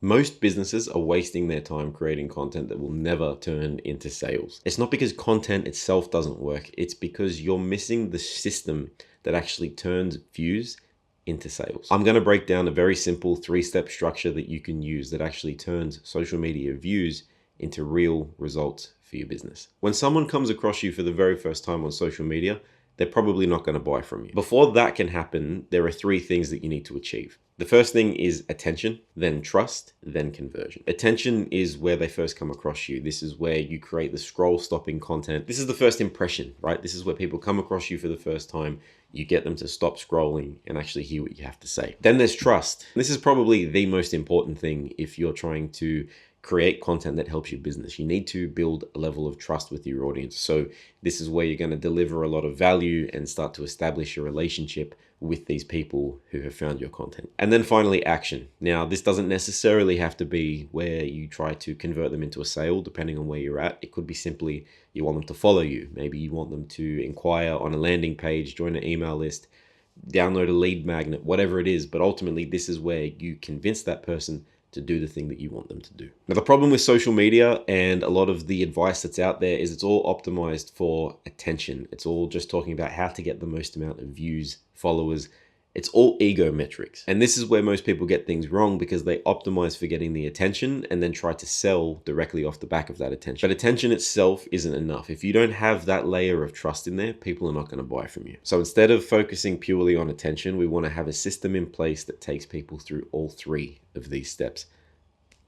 Most businesses are wasting their time creating content that will never turn into sales. It's not because content itself doesn't work, it's because you're missing the system that actually turns views into sales. I'm going to break down a very simple 3-step structure that you can use that actually turns social media views into real results for your business. When someone comes across you for the very first time on social media, they're probably not going to buy from you. Before that can happen, there are 3 things that you need to achieve. The first thing is attention, then trust, then conversion. Attention is where they first come across you. This is where you create the scroll stopping content. This is the first impression, right? This is where people come across you for the first time. You get them to stop scrolling and actually hear what you have to say. Then there's trust. This is probably the most important thing if you're trying to create content that helps your business. You need to build a level of trust with your audience. So this is where you're going to deliver a lot of value and start to establish a relationship with these people who have found your content. And then finally, action. Now, this doesn't necessarily have to be where you try to convert them into a sale, depending on where you're at. It could be simply you want them to follow you. Maybe you want them to inquire on a landing page, join an email list, download a lead magnet, whatever it is. But ultimately, this is where you convince that person to do the thing that you want them to do. Now, the problem with social media and a lot of the advice that's out there is it's all optimized for attention. It's all just talking about how to get the most amount of views, followers. It's all ego metrics. And this is where most people get things wrong because they optimize for getting the attention and then try to sell directly off the back of that attention. But attention itself isn't enough. If you don't have that layer of trust in there, people are not going to buy from you. So instead of focusing purely on attention, we want to have a system in place that takes people through all 3 of these steps.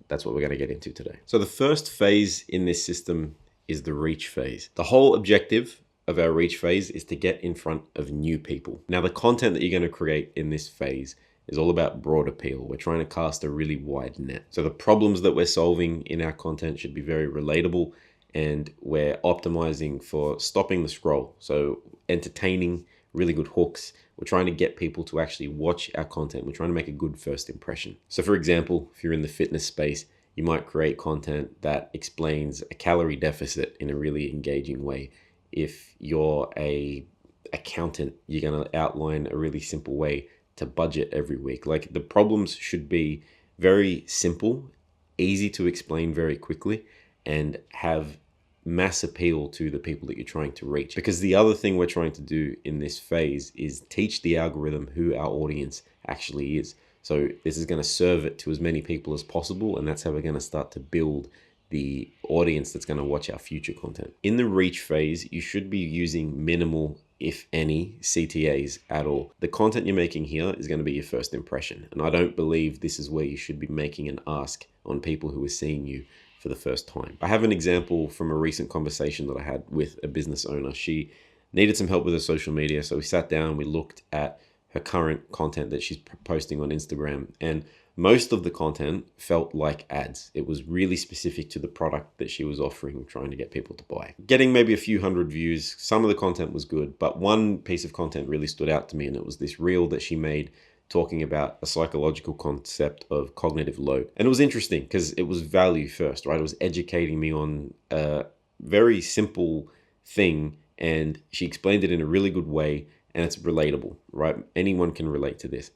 That's what we're going to get into today. So the first phase in this system is the reach phase. The whole objective of our reach phase is to get in front of new people. Now, the content that you're going to create in this phase is all about broad appeal. We're trying to cast a really wide net. So the problems that we're solving in our content should be very relatable, and we're optimizing for stopping the scroll. So entertaining, really good hooks. We're trying to get people to actually watch our content. We're trying to make a good first impression. So for example, if you're in the fitness space, you might create content that explains a calorie deficit in a really engaging way. If you're a accountant, you're going to outline a really simple way to budget every week. Like, the problems should be very simple, easy to explain very quickly, and have mass appeal to the people that you're trying to reach. Because the other thing we're trying to do in this phase is teach the algorithm who our audience actually is. So this is going to serve it to as many people as possible, and that's how we're going to start to build the audience that's going to watch our future content. In the reach phase, you should be using minimal, if any, CTAs at all. The content you're making here is going to be your first impression. And I don't believe this is where you should be making an ask on people who are seeing you for the first time. I have an example from a recent conversation that I had with a business owner. She needed some help with her social media. So we sat down, we looked at her current content that she's posting on Instagram, and most of the content felt like ads. It was really specific to the product that she was offering, trying to get people to buy. Getting maybe a few hundred views. Some of the content was good, but one piece of content really stood out to me, and it was this reel that she made talking about a psychological concept of cognitive load. And it was interesting because it was value first, right? It was educating me on a very simple thing, and she explained it in a really good way, and it's relatable, right? Anyone can relate to this.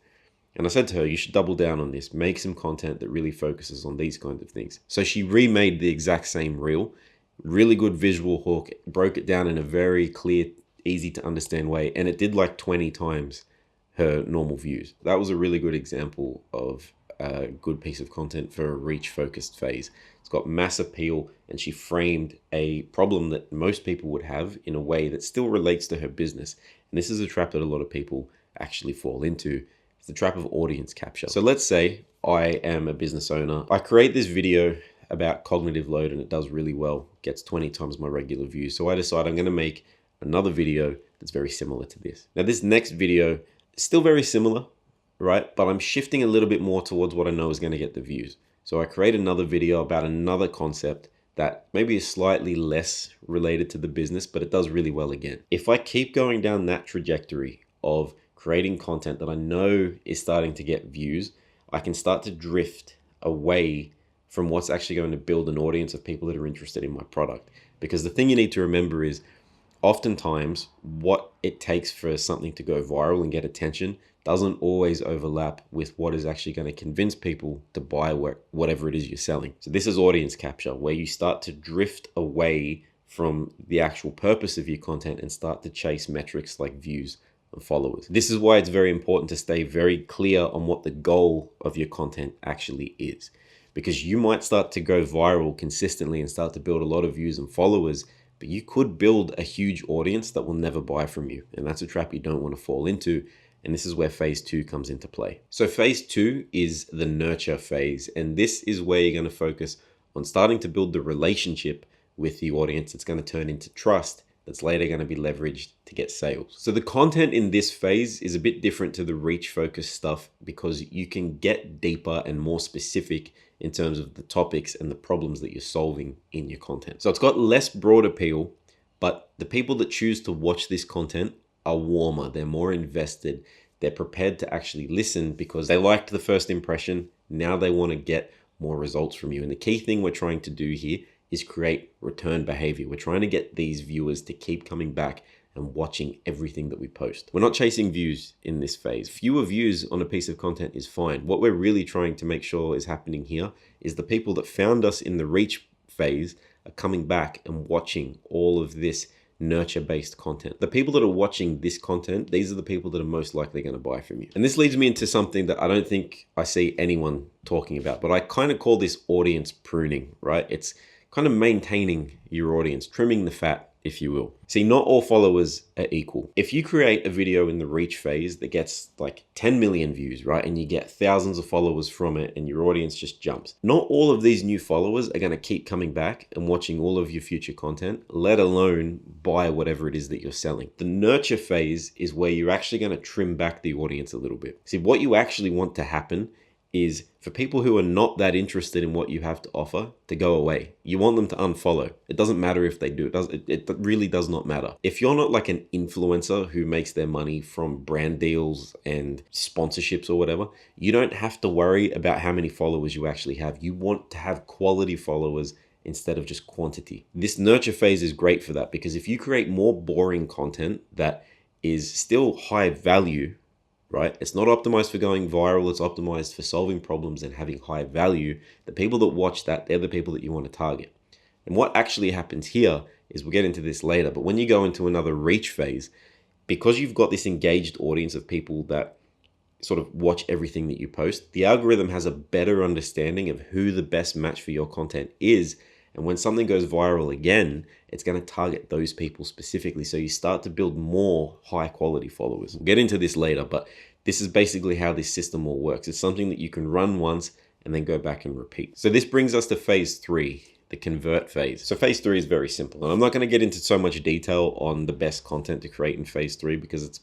And I said to her, you should double down on this. Make some content that really focuses on these kinds of things. So she remade the exact same reel, really good visual hook, broke it down in a very clear, easy to understand way. And it did like 20 times her normal views. That was a really good example of a good piece of content for a reach focused phase. It's got mass appeal, and she framed a problem that most people would have in a way that still relates to her business. And this is a trap that a lot of people actually fall into. It's the trap of audience capture. So let's say I am a business owner. I create this video about cognitive load and it does really well, gets 20 times my regular views. So I decide I'm going to make another video that's very similar to this. Now, this next video is still very similar, right? But I'm shifting a little bit more towards what I know is going to get the views. So I create another video about another concept that maybe is slightly less related to the business, but it does really well again. If I keep going down that trajectory of creating content that I know is starting to get views, I can start to drift away from what's actually going to build an audience of people that are interested in my product. Because the thing you need to remember is oftentimes what it takes for something to go viral and get attention doesn't always overlap with what is actually going to convince people to buy whatever it is you're selling. So this is audience capture, where you start to drift away from the actual purpose of your content and start to chase metrics like views and followers. This is why it's very important to stay very clear on what the goal of your content actually is, because you might start to go viral consistently and start to build a lot of views and followers, but you could build a huge audience that will never buy from you. And that's a trap you don't want to fall into. And this is where phase 2 comes into play. So phase 2 is the nurture phase. And this is where you're going to focus on starting to build the relationship with the audience. It's going to turn into trust that's later going to be leveraged to get sales. So the content in this phase is a bit different to the reach focused stuff, because you can get deeper and more specific in terms of the topics and the problems that you're solving in your content. So it's got less broad appeal, but the people that choose to watch this content are warmer, they're more invested, they're prepared to actually listen because they liked the first impression. Now they want to get more results from you. And the key thing we're trying to do here is create return behavior. We're trying to get these viewers to keep coming back and watching everything that we post. We're not chasing views in this phase. Fewer views on a piece of content is fine. What we're really trying to make sure is happening here is the people that found us in the reach phase are coming back and watching all of this nurture-based content. The people that are watching this content, these are the people that are most likely going to buy from you. And this leads me into something that I don't think I see anyone talking about, but I kind of call this audience pruning, right? It's kind of maintaining your audience, trimming the fat, if you will. See, not all followers are equal. If you create a video in the reach phase that gets like 10 million views, right, and you get thousands of followers from it and your audience just jumps, not all of these new followers are going to keep coming back and watching all of your future content, let alone buy whatever it is that you're selling. The nurture phase is where you're actually going to trim back the audience a little bit. See, what you actually want to happen is for people who are not that interested in what you have to offer to go away. You want them to unfollow. It doesn't matter if they do. It really does not matter. If you're not like an influencer who makes their money from brand deals and sponsorships or whatever, you don't have to worry about how many followers you actually have. You want to have quality followers instead of just quantity. This nurture phase is great for that, because if you create more boring content that is still high value, right? It's not optimized for going viral. It's optimized for solving problems and having high value. The people that watch that, they're the people that you want to target. And what actually happens here is, we'll get into this later, but when you go into another reach phase, because you've got this engaged audience of people that sort of watch everything that you post, the algorithm has a better understanding of who the best match for your content is. And when something goes viral again, it's going to target those people specifically. So you start to build more high quality followers. We'll get into this later, but this is basically how this system all works. It's something that you can run once and then go back and repeat. So this brings us to phase 3, the convert phase. So phase 3 is very simple. And I'm not going to get into so much detail on the best content to create in phase 3, because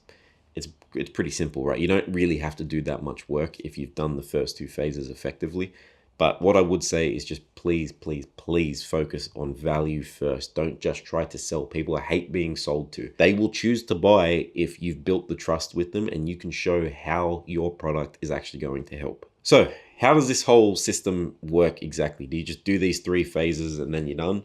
it's pretty simple, right? You don't really have to do that much work if you've done the first 2 phases effectively. But what I would say is just please, please, please focus on value first. Don't just try to sell. People hate being sold to. They will choose to buy if you've built the trust with them and you can show how your product is actually going to help. So how does this whole system work exactly? Do you just do these 3 phases and then you're done?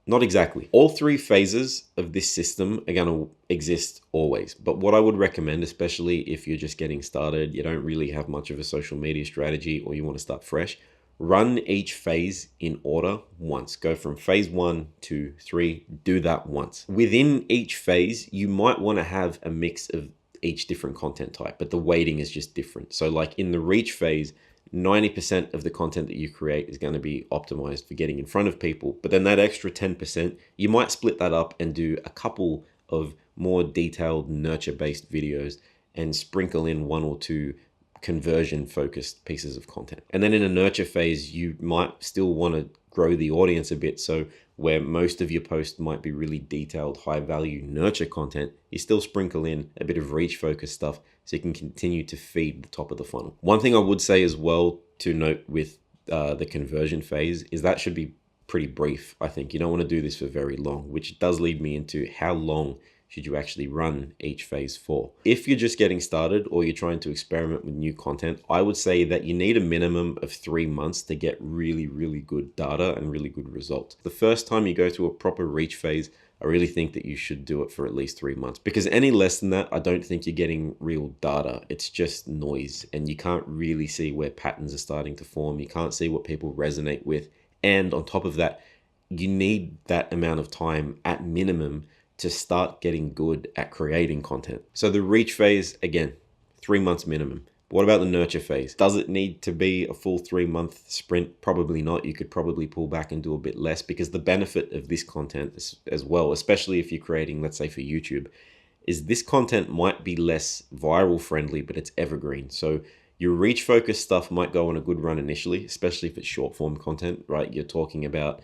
Not exactly. All 3 phases of this system are going to exist always. But what I would recommend, especially if you're just getting started, you don't really have much of a social media strategy, or you want to start fresh, run each phase in order once. Go from phase 1 to 3, do that once. Within each phase, you might want to have a mix of each different content type, but the weighting is just different. So like in the reach phase, 90% of the content that you create is going to be optimized for getting in front of people. But then that extra 10%, you might split that up and do a couple of more detailed nurture-based videos and sprinkle in 1 or 2 conversion-focused pieces of content. And then in a nurture phase, you might still want to grow the audience a bit. So where most of your posts might be really detailed, high-value nurture content, you still sprinkle in a bit of reach-focused stuff so you can continue to feed the top of the funnel. One thing I would say as well to note with the conversion phase is that should be pretty brief. I think you don't want to do this for very long, which does lead me into how long should you actually run each phase for. If you're just getting started or you're trying to experiment with new content, I would say that you need a minimum of 3 months to get really, really good data and really good results. The first time you go to a proper reach phase, I really think that you should do it for at least 3 months, because any less than that, I don't think you're getting real data. It's just noise, and you can't really see where patterns are starting to form. You can't see what people resonate with. And on top of that, you need that amount of time at minimum to start getting good at creating content. So the reach phase, again, 3 months minimum. What about the nurture phase? Does it need to be a full 3-month sprint? Probably not. You could probably pull back and do a bit less, because the benefit of this content as well, especially if you're creating, let's say for YouTube, is this content might be less viral friendly, but it's evergreen. So your reach focused stuff might go on a good run initially, especially if it's short form content, right? You're talking about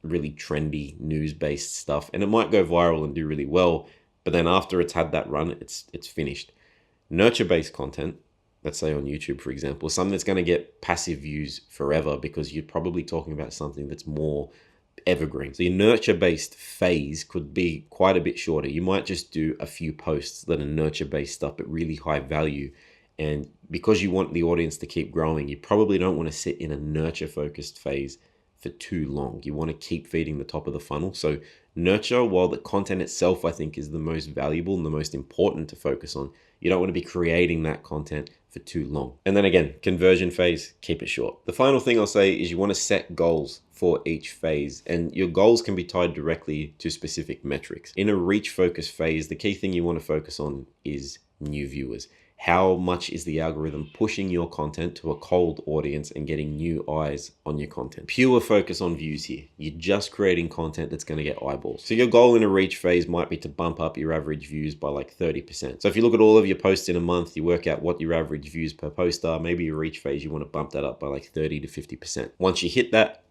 really trendy news based stuff, and it might go viral and do really well. But then after it's had that run, it's finished. Nurture-based content, let's say on YouTube, for example, something that's going to get passive views forever, because you're probably talking about something that's more evergreen. So your nurture-based phase could be quite a bit shorter. You might just do a few posts that are nurture-based stuff, but really high value. And because you want the audience to keep growing, you probably don't want to sit in a nurture-focused phase for too long. You want to keep feeding the top of the funnel. So nurture, while the content itself, I think, is the most valuable and the most important to focus on, you don't want to be creating that content for too long. And then again, conversion phase, keep it short. The final thing I'll say is you want to set goals for each phase, and your goals can be tied directly to specific metrics. In a reach focus phase, the key thing you want to focus on is new viewers. How much is the algorithm pushing your content to a cold audience and getting new eyes on your content? Pure focus on views here. You're just creating content that's going to get eyeballs. So your goal in a reach phase might be to bump up your average views by like 30%. So if you look at all of your posts in a month, you work out what your average views per post are, maybe your reach phase, you want to bump that up by like 30 to 50%. Once you hit that,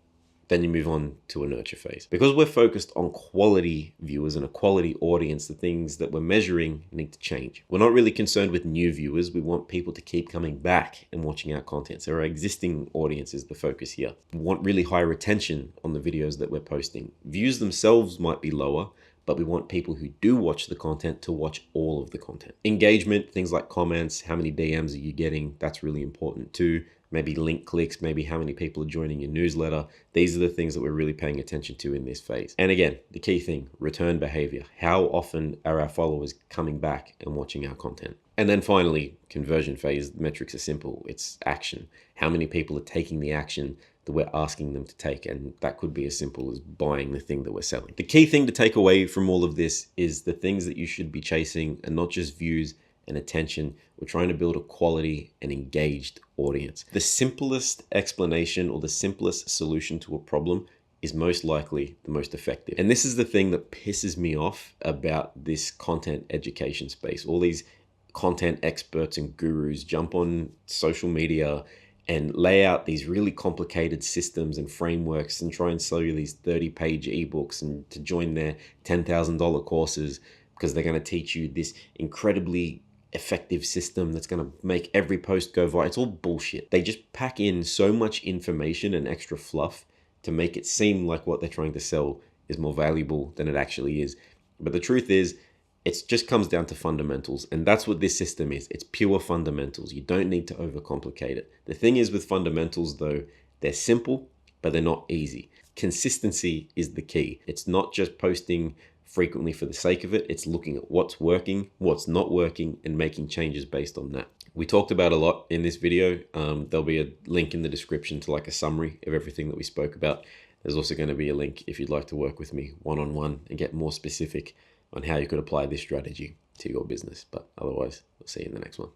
then you move on to a nurture phase. Because we're focused on quality viewers and a quality audience, the things that we're measuring need to change. We're not really concerned with new viewers. We want people to keep coming back and watching our content. So our existing audience is the focus here. We want really high retention on the videos that we're posting. Views themselves might be lower, but we want people who do watch the content to watch all of the content. Engagement, things like comments, how many DMs are you getting? That's really important too. Maybe link clicks, maybe how many people are joining your newsletter. These are the things that we're really paying attention to in this phase. And again, the key thing, return behavior. How often are our followers coming back and watching our content? And then finally, conversion phase, the metrics are simple. It's action. How many people are taking the action that we're asking them to take? And that could be as simple as buying the thing that we're selling. The key thing to take away from all of this is the things that you should be chasing and not just views and attention. We're trying to build a quality and engaged audience. The simplest explanation or the simplest solution to a problem is most likely the most effective. And this is the thing that pisses me off about this content education space. All these content experts and gurus jump on social media and lay out these really complicated systems and frameworks and try and sell you these 30-page ebooks and to join their $10,000 courses because they're going to teach you this incredibly effective system that's going to make every post go viral. It's all bullshit. They just pack in so much information and extra fluff to make it seem like what they're trying to sell is more valuable than it actually is. But the truth is, it just comes down to fundamentals, and that's what this system is. It's pure fundamentals. You don't need to overcomplicate it. The thing is with fundamentals though, they're simple, but they're not easy. Consistency is the key. It's not just posting frequently for the sake of it. It's looking at what's working, what's not working, and making changes based on that. We talked about a lot in this video. There'll be a link in the description to like a summary of everything that we spoke about. There's also going to be a link if you'd like to work with me one-on-one and get more specific on how you could apply this strategy to your business. But otherwise, I'll see you in the next one.